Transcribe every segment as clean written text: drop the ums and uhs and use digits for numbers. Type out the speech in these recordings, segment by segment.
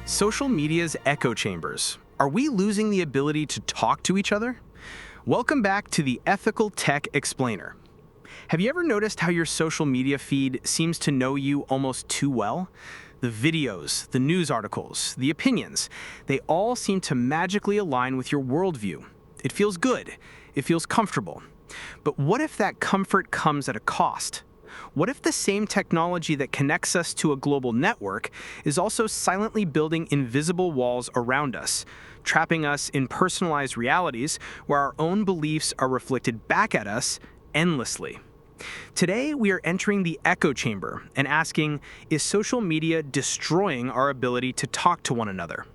Social media's echo chambers. Are we losing the ability to talk to each other? Welcome back to the Ethical Tech Explainer. Have you ever noticed how your social media feed seems to know you almost too well? The videos, the news articles, the opinions, they all seem to magically align with your worldview. It feels good. It feels comfortable. But what if that comfort comes at a cost? What if the same technology that connects us to a global network is also silently building invisible walls around us, trapping us in personalized realities where our own beliefs are reflected back at us endlessly? Today, we are entering the echo chamber and asking, is social media destroying our ability to talk to one another?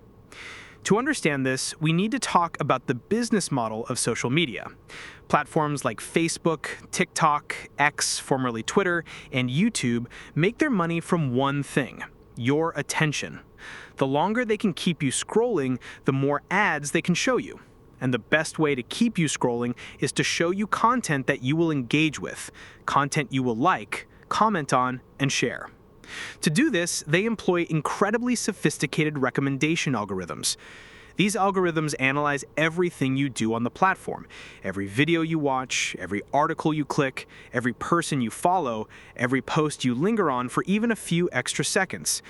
To understand this, we need to talk about the business model of social media. Platforms like Facebook, TikTok, X, formerly Twitter, and YouTube make their money from one thing: your attention. The longer they can keep you scrolling, the more ads they can show you. And the best way to keep you scrolling is to show you content that you will engage with, content you will like, comment on, and share. To do this, they employ incredibly sophisticated recommendation algorithms. These algorithms analyze everything you do on the platform: every video you watch, every article you click, every person you follow, every post you linger on for even a few extra seconds.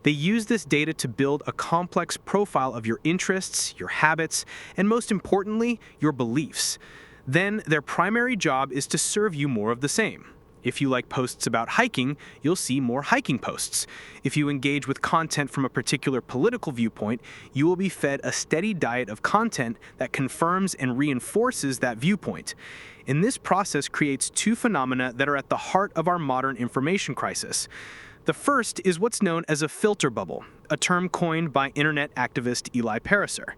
They use this data to build a complex profile of your interests, your habits, and most importantly, your beliefs. Then, their primary job is to serve you more of the same. If you like posts about hiking, you'll see more hiking posts. If you engage with content from a particular political viewpoint, you will be fed a steady diet of content that confirms and reinforces that viewpoint. And this process creates two phenomena that are at the heart of our modern information crisis. The first is what's known as a filter bubble, a term coined by internet activist Eli Pariser.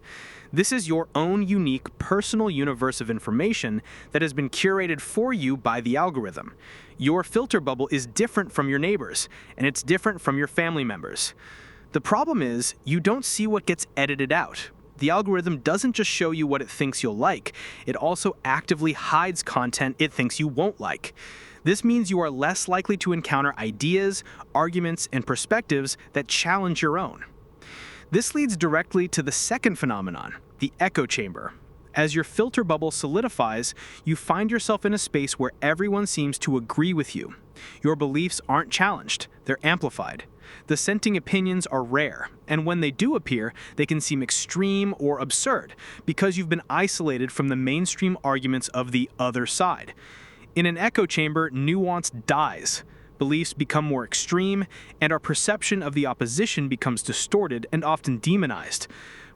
This is your own unique personal universe of information that has been curated for you by the algorithm. Your filter bubble is different from your neighbors, and it's different from your family members. The problem is, you don't see what gets edited out. The algorithm doesn't just show you what it thinks you'll like, it also actively hides content it thinks you won't like. This means you are less likely to encounter ideas, arguments, and perspectives that challenge your own. This leads directly to the second phenomenon, the echo chamber. As your filter bubble solidifies, you find yourself in a space where everyone seems to agree with you. Your beliefs aren't challenged, they're amplified. Dissenting opinions are rare, and when they do appear, they can seem extreme or absurd because you've been isolated from the mainstream arguments of the other side. In an echo chamber, nuance dies. Beliefs become more extreme, and our perception of the opposition becomes distorted and often demonized.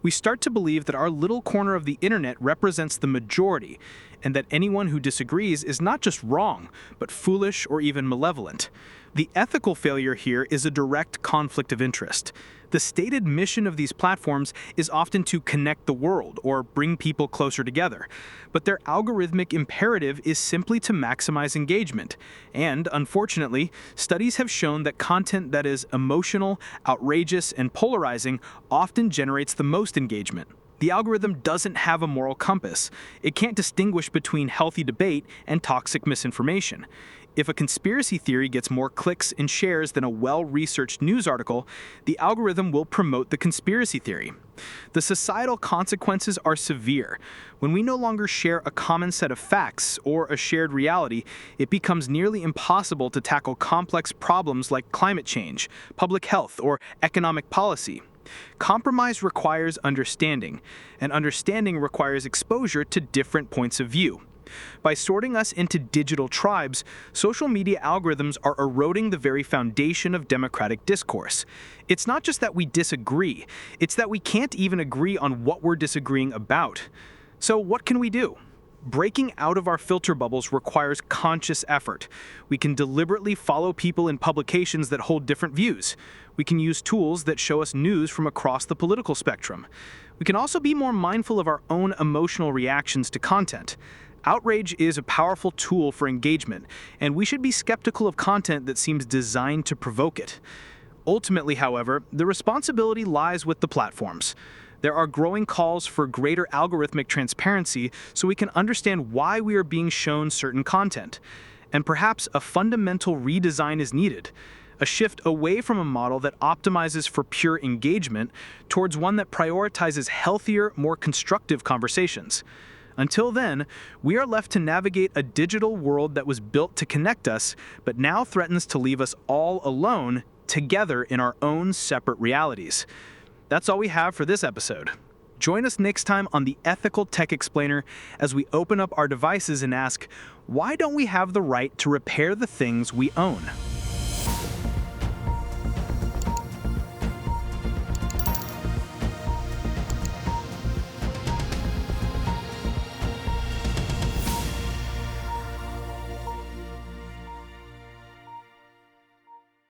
We start to believe that our little corner of the internet represents the majority, and that anyone who disagrees is not just wrong, but foolish or even malevolent. The ethical failure here is a direct conflict of interest. The stated mission of these platforms is often to connect the world or bring people closer together, but their algorithmic imperative is simply to maximize engagement. And, unfortunately, studies have shown that content that is emotional, outrageous, and polarizing often generates the most engagement. The algorithm doesn't have a moral compass. It can't distinguish between healthy debate and toxic misinformation. If a conspiracy theory gets more clicks and shares than a well-researched news article, the algorithm will promote the conspiracy theory. The societal consequences are severe. When we no longer share a common set of facts or a shared reality, it becomes nearly impossible to tackle complex problems like climate change, public health, or economic policy. Compromise requires understanding, and understanding requires exposure to different points of view. By sorting us into digital tribes, social media algorithms are eroding the very foundation of democratic discourse. It's not just that we disagree, it's that we can't even agree on what we're disagreeing about. So what can we do? Breaking out of our filter bubbles requires conscious effort. We can deliberately follow people in publications that hold different views. We can use tools that show us news from across the political spectrum. We can also be more mindful of our own emotional reactions to content. Outrage is a powerful tool for engagement, and we should be skeptical of content that seems designed to provoke it. Ultimately, however, the responsibility lies with the platforms. There are growing calls for greater algorithmic transparency so we can understand why we are being shown certain content. And perhaps a fundamental redesign is needed. a shift away from a model that optimizes for pure engagement towards one that prioritizes healthier, more constructive conversations. Until then, we are left to navigate a digital world that was built to connect us, but now threatens to leave us all alone, together in our own separate realities. That's all we have for this episode. Join us next time on the Ethical Tech Explainer as we open up our devices and ask, why don't we have the right to repair the things we own?